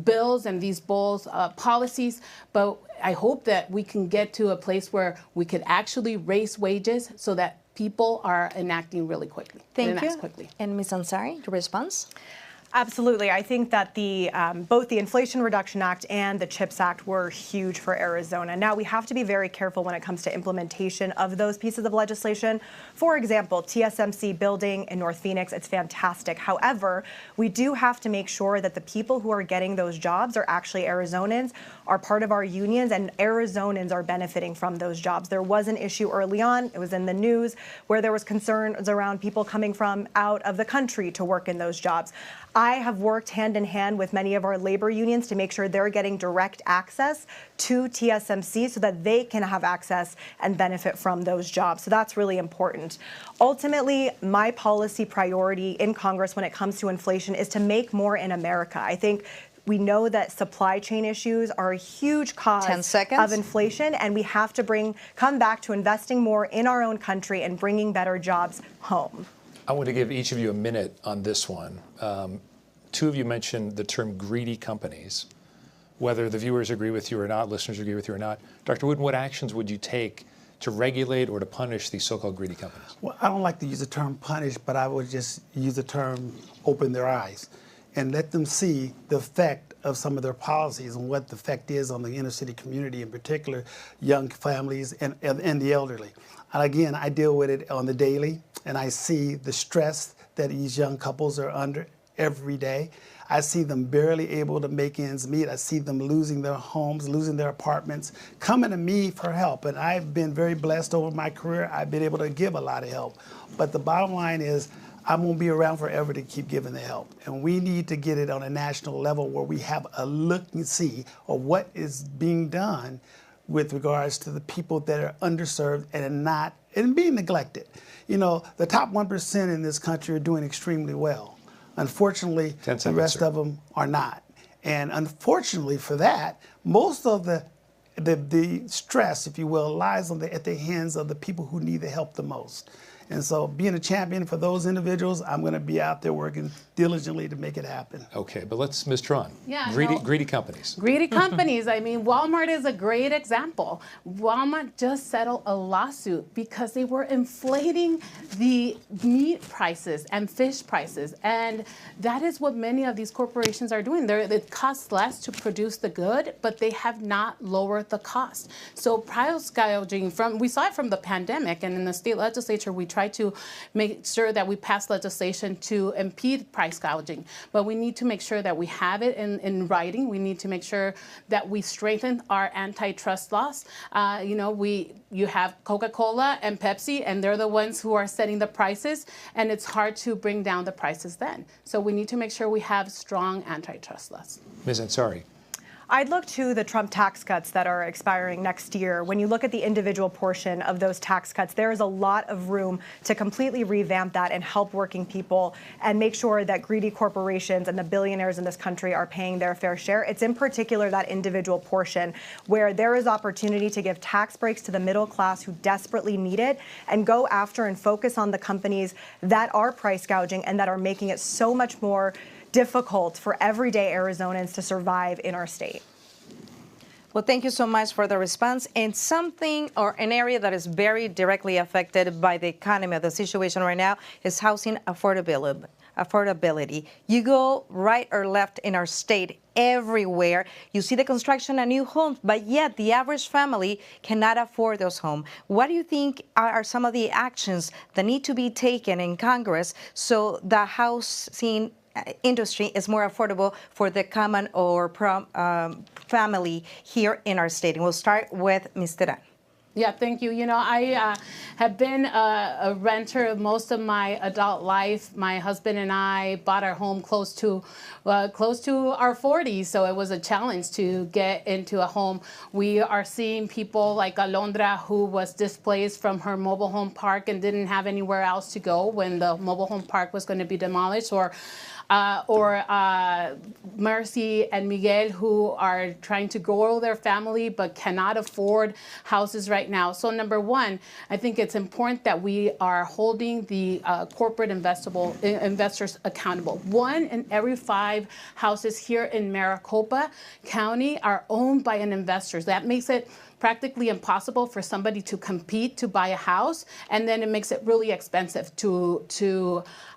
bills and these bold policies. But I hope that we can get to a place where we could actually raise wages so that people are enacting really quickly. Thank you. Quickly. And Ms. Ansari, your response? Absolutely. I think that both the Inflation Reduction Act and the CHIPS Act were huge for Arizona. Now, we have to be very careful when it comes to implementation of those pieces of legislation. For example, TSMC building in North Phoenix, it's fantastic. However, we do have to make sure that the people who are getting those jobs are actually Arizonans, are part of our unions, and Arizonans are benefiting from those jobs. There was an issue early on, it was in the news, where there was concerns around people coming from out of the country to work in those jobs. I have worked hand in hand with many of our labor unions to make sure they're getting direct access to TSMC so that they can have access and benefit from those jobs. So that's really important. Ultimately, my policy priority in Congress when it comes to inflation is to make more in America. I think we know that supply chain issues are a huge cause of inflation, and we have to come back to investing more in our own country and bringing better jobs home. I want to give each of you a minute on this one. Two of you mentioned the term greedy companies. Whether the viewers agree with you or not, listeners agree with you or not, Dr. Wooten, what actions would you take to regulate or to punish these so-called greedy companies? Well, I don't like to use the term punish, but I would just use the term open their eyes and let them see the effect of some of their policies and what the effect is on the inner city community, in particular, young families and the elderly. And again, I deal with it on the daily, and I see the stress that these young couples are under every day. I see them barely able to make ends meet. I see them losing their homes, losing their apartments, coming to me for help. And I've been very blessed over my career. I've been able to give a lot of help. But the bottom line is, I won't be around forever to keep giving the help. And we need to get it on a national level where we have a look and see of what is being done with regards to the people that are underserved and being neglected. You know, the top 1% in this country are doing extremely well. Unfortunately, the rest of them are not. And unfortunately for that, most of the stress, if you will, lies at the hands of the people who need the help the most. And so being a champion for those individuals, I'm going to be out there working diligently to make it happen. Okay, but Ms. Teran, Yeah, greedy companies. Greedy companies. I mean, Walmart is a great example. Walmart just settled a lawsuit because they were inflating the meat prices and fish prices. And that is what many of these corporations are doing. It costs less to produce the good, but they have not lowered the cost. So price gouging, we saw it from the pandemic, and in the state legislature, we tried to make sure that we pass legislation to impede price gouging. But we need to make sure that we have it in writing. We need to make sure that we strengthen our antitrust laws. You have Coca-Cola and Pepsi, and they're the ones who are setting the prices, and it's hard to bring down the prices then. So we need to make sure we have strong antitrust laws. Ms. Ansari. I'd look to the Trump tax cuts that are expiring next year. When you look at the individual portion of those tax cuts, there is a lot of room to completely revamp that and help working people and make sure that greedy corporations and the billionaires in this country are paying their fair share. It's in particular that individual portion where there is opportunity to give tax breaks to the middle class who desperately need it and go after and focus on the companies that are price gouging and that are making it so much more difficult for everyday Arizonans to survive in our state. Well, thank you so much for the response. And an area that is very directly affected by the economy, the situation right now, is housing affordability. You go right or left in our state, everywhere, you see the construction of new homes, but yet the average family cannot afford those homes. What do you think are some of the actions that need to be taken in Congress so the housing industry is more affordable for the common or family here in our state? And we'll start with Ms. Teran. Yeah, thank you. I have been a renter most of my adult life. My husband and I bought our home close to our 40s, so it was a challenge to get into a home. We are seeing people like Alondra, who was displaced from her mobile home park and didn't have anywhere else to go when the mobile home park was going to be demolished, or Mercy and Miguel, who are trying to grow their family but cannot afford houses right now. So number one, I think it's important that we are holding the corporate investors accountable. 1 in every 5 houses here in Maricopa County are owned by an investor. That makes it practically impossible for somebody to compete to buy a house, and then it makes it really expensive to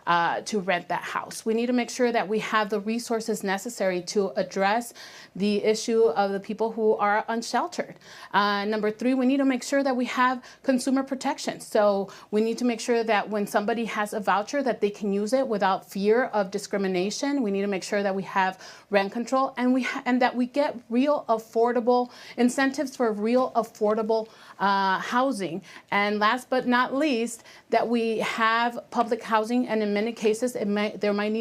rent that house. We need to make sure that we have the resources necessary to address the issue of the people who are unsheltered. Number three, we need to make sure that we have consumer protection. So we need to make sure that when somebody has a voucher that they can use it without fear of discrimination. We need to make sure that we have rent control, and that we get real affordable incentives for real affordable housing. And last but not least, that we have public housing, and in many cases, there might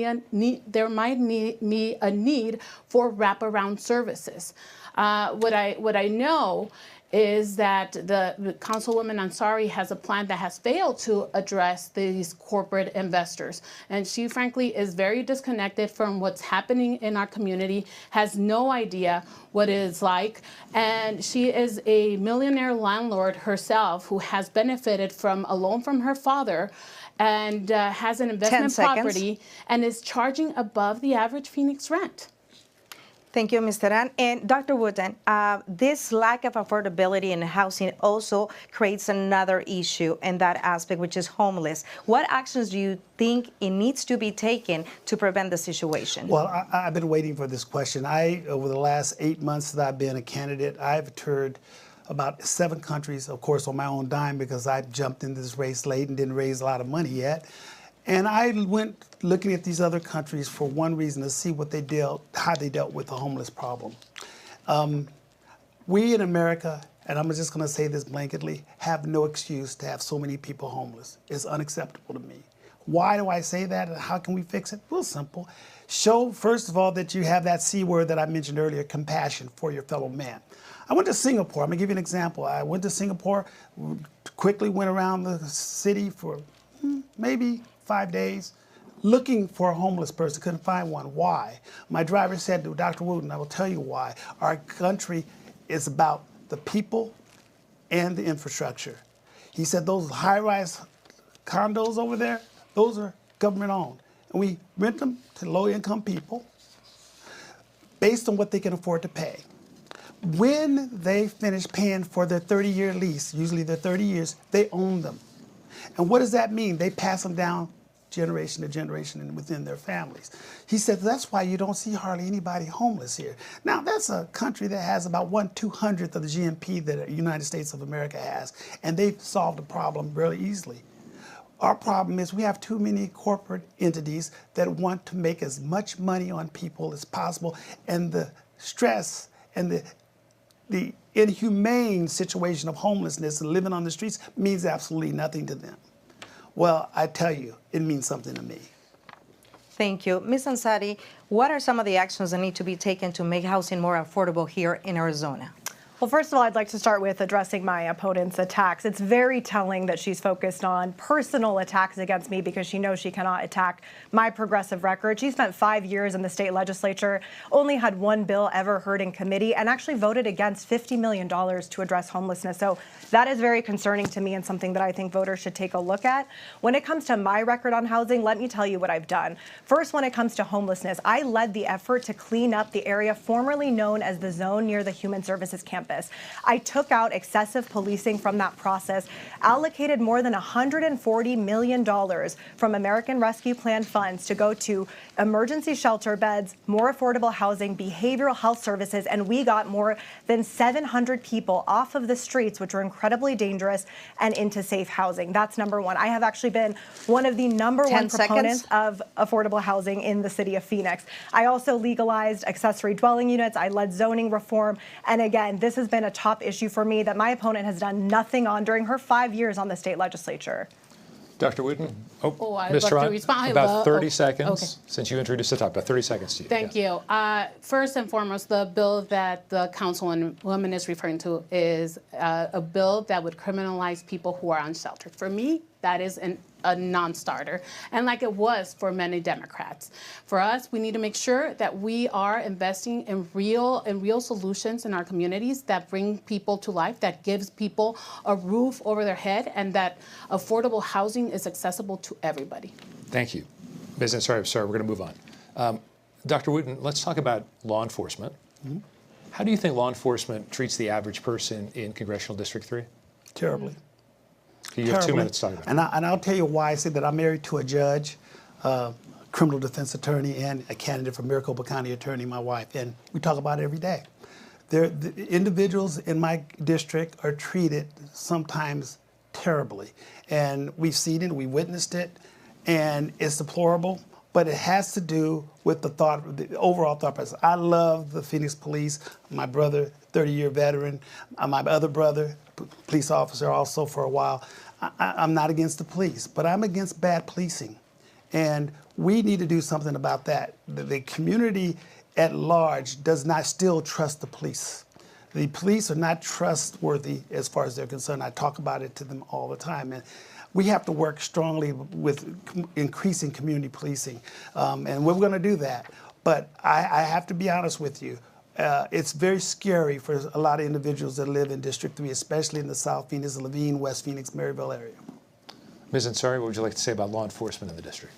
be a need for wraparound services. What I know is that the Councilwoman Ansari has a plan that has failed to address these corporate investors. And she, frankly, is very disconnected from what's happening in our community, has no idea what it is like. And she is a millionaire landlord herself who has benefited from a loan from her father and has an investment property and is charging above the average Phoenix rent. Thank you, Ms. Teran. And Dr. Wooten, this lack of affordability in housing also creates another issue in that aspect, which is homeless. What actions do you think it needs to be taken to prevent the situation? Well, I've been waiting for this question. Over the last 8 months that I've been a candidate, I've toured about 7 countries, of course, on my own dime, because I jumped into this race late and didn't raise a lot of money yet. And I went looking at these other countries for one reason, to see how they dealt with the homeless problem. We in America, and I'm just going to say this blanketly, have no excuse to have so many people homeless. It's unacceptable to me. Why do I say that, and how can we fix it? Real simple. Show, first of all, that you have that C word that I mentioned earlier, compassion for your fellow man. I went to Singapore. I'm going to give you an example. I went to Singapore, quickly went around the city for maybe 5 days, looking for a homeless person, couldn't find one. Why? My driver said to Dr. Wooten, I will tell you why. Our country is about the people and the infrastructure. He said those high-rise condos over there, those are government-owned. And we rent them to low-income people based on what they can afford to pay. When they finish paying for their 30-year lease, usually they're 30 years, they own them. And what does that mean? They pass them down generation to generation and within their families. He said that's why you don't see hardly anybody homeless here. Now, that's a country that has about 1/200th of the GNP that the United States of America has, and they've solved the problem really easily. Our problem is we have too many corporate entities that want to make as much money on people as possible, and the stress and the inhumane situation of homelessness and living on the streets means absolutely nothing to them. Well, I tell you, it means something to me. Thank you. Ms. Ansari, what are some of the actions that need to be taken to make housing more affordable here in Arizona? Well, first of all, I'd like to start with addressing my opponent's attacks. It's very telling that she's focused on personal attacks against me because she knows she cannot attack my progressive record. She spent 5 years in the state legislature, only had one bill ever heard in committee, and actually voted against $50 million to address homelessness. So that is very concerning to me and something that I think voters should take a look at. When it comes to my record on housing, let me tell you what I've done. First, when it comes to homelessness, I led the effort to clean up the area formerly known as the zone near the Human Services campus. I took out excessive policing from that process, allocated more than $140 million from American Rescue Plan funds to go to emergency shelter beds, more affordable housing, behavioral health services, and we got more than 700 people off of the streets, which were incredibly dangerous, and into safe housing. That's number one. I have actually been one of the number one proponents of affordable housing in the city of Phoenix. I also legalized accessory dwelling units. I led zoning reform. And again, this has been a top issue for me that my opponent has done nothing on during her 5 years on the state legislature. Dr. Wooten? I'd Ms. love Teran, to respond. about 30 seconds, okay. since you introduced the topic. About 30 seconds to you. Thank you. First and foremost, the bill that the councilwoman is referring to is a bill that would criminalize people who are unsheltered. For me, that is a non-starter, and like it was for many Democrats. For us, we need to make sure that we are investing in real solutions in our communities that bring people to life, that gives people a roof over their head, and that affordable housing is accessible to everybody. Thank you. Sorry, we're going to move on. Dr. Wooten, let's talk about law enforcement. How do you think law enforcement treats the average person in Congressional District 3? Terribly. You have 2 minutes to talk about it. And I'll tell you why I say that. I'm married to a judge, criminal defense attorney, and a candidate for Maricopa County attorney, my wife, and we talk about it every day. The individuals in my district are treated sometimes terribly, and we've seen it, we witnessed it, and it's deplorable. But it has to do with the overall thought process. I love the Phoenix Police. My brother, 30-year veteran, my other brother, police officer also for a while. I'm not against the police, but I'm against bad policing. And we need to do something about that. The community at large does not still trust the police. The police are not trustworthy as far as they're concerned. I talk about it to them all the time. And we have to work strongly with increasing community policing, and we're going to do that. But I have to be honest with you. It's very scary for a lot of individuals that live in District 3, especially in the South Phoenix, Levine, West Phoenix, Maryville area. Ms. Ansari, what would you like to say about law enforcement in the district?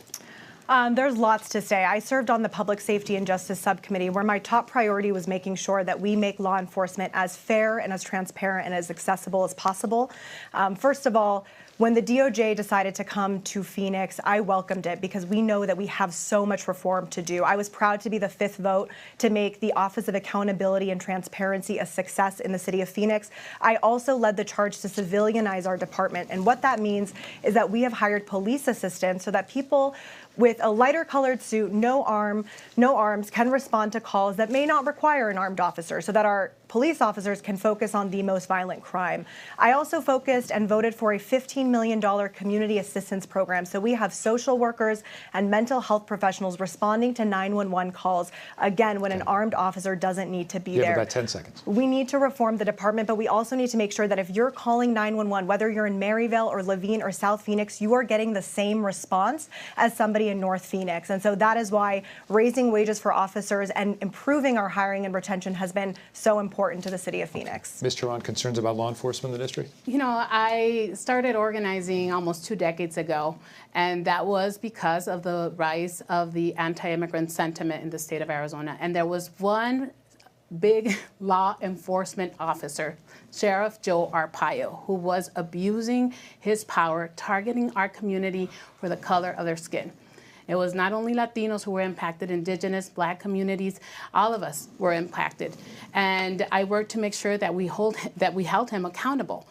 There's lots to say. I served on the Public Safety and Justice Subcommittee, where my top priority was making sure that we make law enforcement as fair and as transparent and as accessible as possible. First of all, when the DOJ decided to come to Phoenix, I welcomed it because we know that we have so much reform to do. I was proud to be the 5th vote to make the Office of Accountability and Transparency a success in the city of Phoenix. I also led the charge to civilianize our department. And what that means is that we have hired police assistants so that people with a lighter colored suit, no arms, can respond to calls that may not require an armed officer, so that our police officers can focus on the most violent crime. I also focused and voted for a $15 million community assistance program. So we have social workers and mental health professionals responding to 911 calls, again, when an armed officer doesn't need to be there. You have about 10 seconds. We need to reform the department, but we also need to make sure that if you're calling 911, whether you're in Maryville or Levine or South Phoenix, you are getting the same response as somebody in North Phoenix. And so that is why raising wages for officers and improving our hiring and retention has been so important to the city of Phoenix. Ms. Teran, concerns about law enforcement in the district? You know, I started organizing almost 2 decades ago, and that was because of the rise of the anti-immigrant sentiment in the state of Arizona. And there was one big law enforcement officer, Sheriff Joe Arpaio, who was abusing his power, targeting our community for the color of their skin. It was not only Latinos who were impacted, Indigenous, Black communities, all of us were impacted. And I worked to make sure that we held him accountable.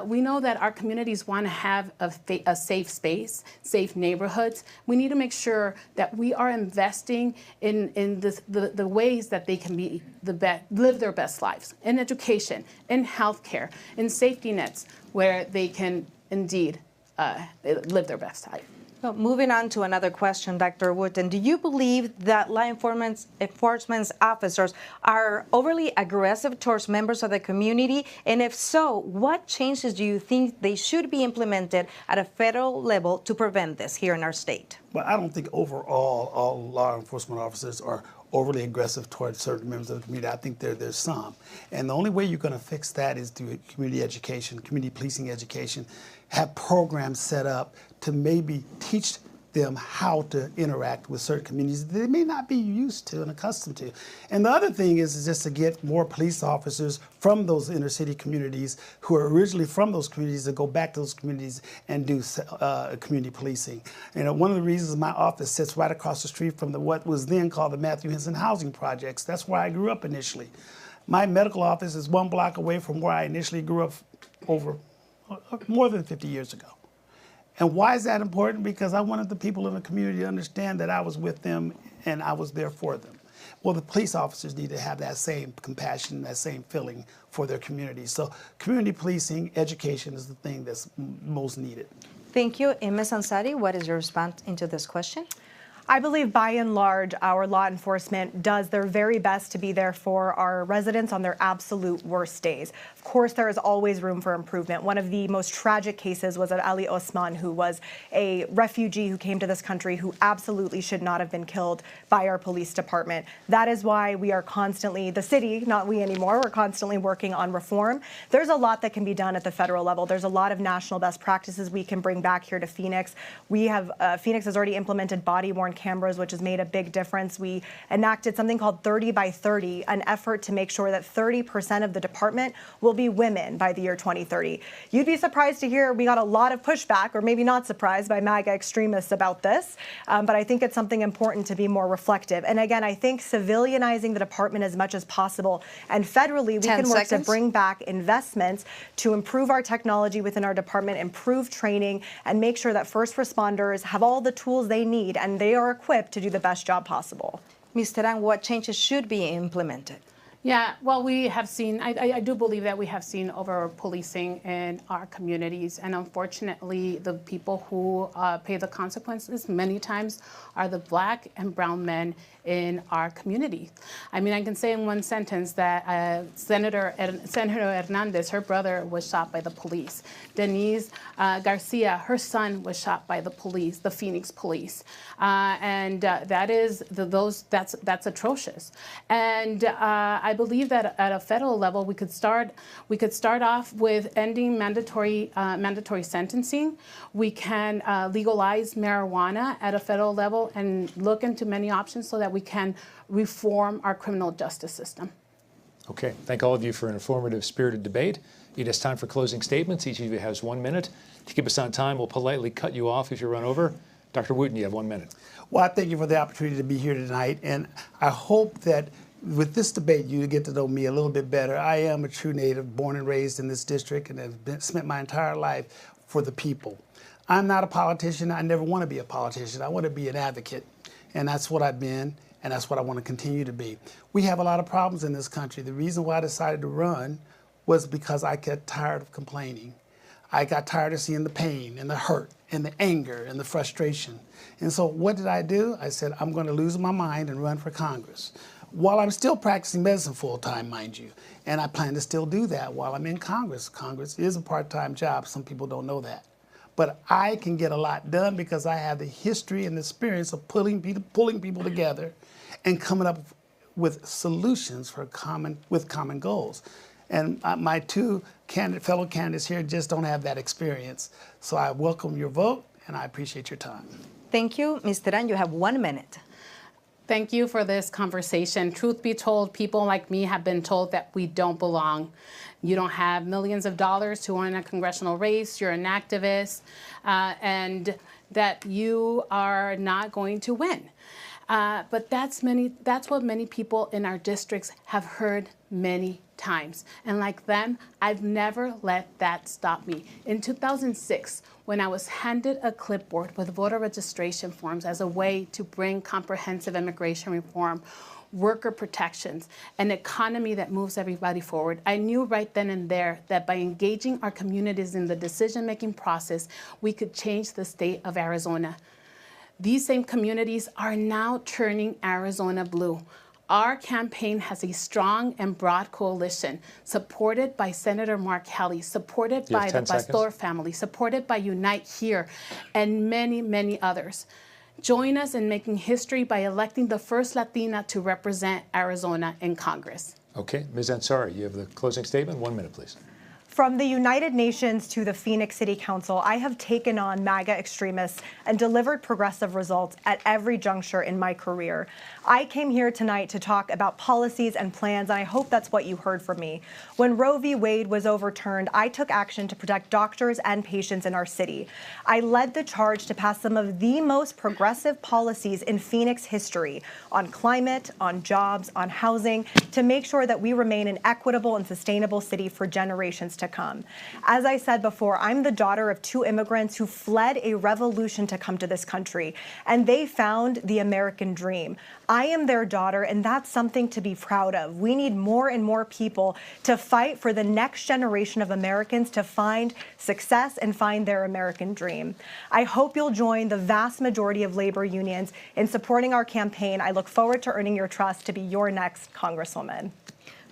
We know that our communities want to have a safe space, safe neighborhoods. We need to make sure that we are investing in the ways that they can be live their best lives, in education, in healthcare, in safety nets, where they can indeed live their best life. Well, moving on to another question, Dr. Wooten, do you believe that law enforcement officers are overly aggressive towards members of the community? And if so, what changes do you think they should be implemented at a federal level to prevent this here in our state? Well, I don't think overall all law enforcement officers are overly aggressive towards certain members of the community. I think there's some. And the only way you're going to fix that is through community education, community policing education, have programs set up to maybe teach them how to interact with certain communities that they may not be used to and accustomed to. And the other thing is just to get more police officers from those inner city communities who are originally from those communities to go back to those communities and do community policing. You know, one of the reasons my office sits right across the street from what was then called the Matthew Henson Housing Projects. That's where I grew up initially. My medical office is 1 block away from where I initially grew up over more than 50 years ago. And why is that important? Because I wanted the people in the community to understand that I was with them and I was there for them. Well, the police officers need to have that same compassion, that same feeling for their community. So community policing, education is the thing that's most needed. Thank you. And Ms. Ansari, what is your response into this question? I believe by and large, our law enforcement does their very best to be there for our residents on their absolute worst days. Of course, there is always room for improvement. One of the most tragic cases was of Ali Osman, who was a refugee who came to this country who absolutely should not have been killed by our police department. That is why we are constantly, the city, not we anymore, we're constantly working on reform. There's a lot that can be done at the federal level. There's a lot of national best practices we can bring back here to Phoenix. We have, Phoenix has already implemented body-worn cameras, which has made a big difference. We enacted something called 30 by 30, an effort to make sure that 30% of the department will be women by the year 2030. You'd be surprised to hear we got a lot of pushback, or maybe not surprised, by MAGA extremists about this, but I think it's something important to be more reflective. And again, I think civilianizing the department as much as possible, and federally we can work to bring back investments to improve our technology within our department, improve training, and make sure that first responders have all the tools they need and they are equipped to do the best job possible. Ms. Teran, what changes should be implemented? Yeah, well, we have seen, I do believe that we have seen over-policing in our communities, and unfortunately, the people who pay the consequences many times are the Black and brown men in our community. I mean, I can say in one sentence that Senator Hernandez, her brother, was shot by the police. Denise Garcia, her son, was shot by the police, the Phoenix police, and that's atrocious. And I believe that at a federal level, we could start off with ending mandatory sentencing. We can legalize marijuana at a federal level and look into many options so that we can reform our criminal justice system. Okay, thank all of you for an informative, spirited debate. It is time for closing statements. Each of you has 1 minute. To keep us on time, we'll politely cut you off if you run over. Dr. Wooten, you have 1 minute. Well, I thank you for the opportunity to be here tonight, and I hope that with this debate, you get to know me a little bit better. I am a true native, born and raised in this district, and have spent my entire life for the people. I'm not a politician. I never want to be a politician. I want to be an advocate, and that's what I've been, and that's what I want to continue to be. We have a lot of problems in this country. The reason why I decided to run was because I got tired of complaining. I got tired of seeing the pain and the hurt and the anger and the frustration. And so what did I do? I said, I'm going to lose my mind and run for Congress. While I'm still practicing medicine full-time, mind you, and I plan to still do that while I'm in Congress. Congress is a part-time job. Some people don't know that. But I can get a lot done because I have the history and the experience of pulling people together and coming up with solutions for common goals. And my two fellow candidates here just don't have that experience. So I welcome your vote, and I appreciate your time. Thank you. Ms. Teran, you have 1 minute. Thank you for this conversation. Truth be told, people like me have been told that we don't belong. You don't have millions of dollars to win a congressional race, you're an activist, and that you are not going to win. But that's what many people in our districts have heard many times. And like them, I've never let that stop me. In 2006, when I was handed a clipboard with voter registration forms as a way to bring comprehensive immigration reform, worker protections, an economy that moves everybody forward, I knew right then and there that by engaging our communities in the decision-making process, we could change the state of Arizona. These same communities are now turning Arizona blue. Our campaign has a strong and broad coalition supported by Senator Mark Haley, supported by the Pastor family, supported by Unite Here, and many, many others. Join us in making history by electing the first Latina to represent Arizona in Congress. Okay, Ms. Ansari, you have the closing statement. 1 minute, please. From the United Nations to the Phoenix City Council, I have taken on MAGA extremists and delivered progressive results at every juncture in my career. I came here tonight to talk about policies and plans, and I hope that's what you heard from me. When Roe v. Wade was overturned, I took action to protect doctors and patients in our city. I led the charge to pass some of the most progressive policies in Phoenix history on climate, on jobs, on housing, to make sure that we remain an equitable and sustainable city for generations to come. As I said before, I'm the daughter of two immigrants who fled a revolution to come to this country, and they found the American dream. I am their daughter, and that's something to be proud of. We need more and more people to fight for the next generation of Americans to find success and find their American dream. I hope you'll join the vast majority of labor unions in supporting our campaign. I look forward to earning your trust to be your next Congresswoman.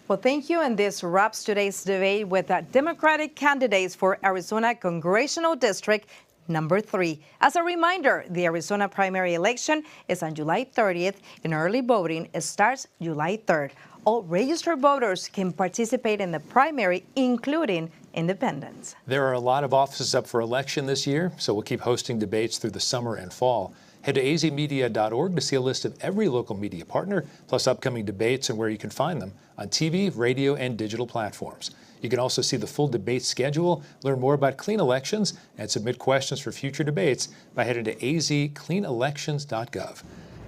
Well, thank you. And this wraps today's debate with the Democratic candidates for Arizona Congressional District number 3. As a reminder, the Arizona primary election is on July 30th, and early voting starts July 3rd. All registered voters can participate in the primary, including independents. There are a lot of offices up for election this year, so we'll keep hosting debates through the summer and fall. Head to azmedia.org to see a list of every local media partner, plus upcoming debates and where you can find them on TV, radio, and digital platforms. You can also see the full debate schedule, learn more about clean elections, and submit questions for future debates by heading to azcleanelections.gov.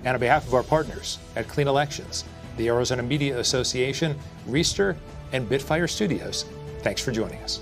And on behalf of our partners at Clean Elections, the Arizona Media Association, Reister, and Bitfire Studios, thanks for joining us.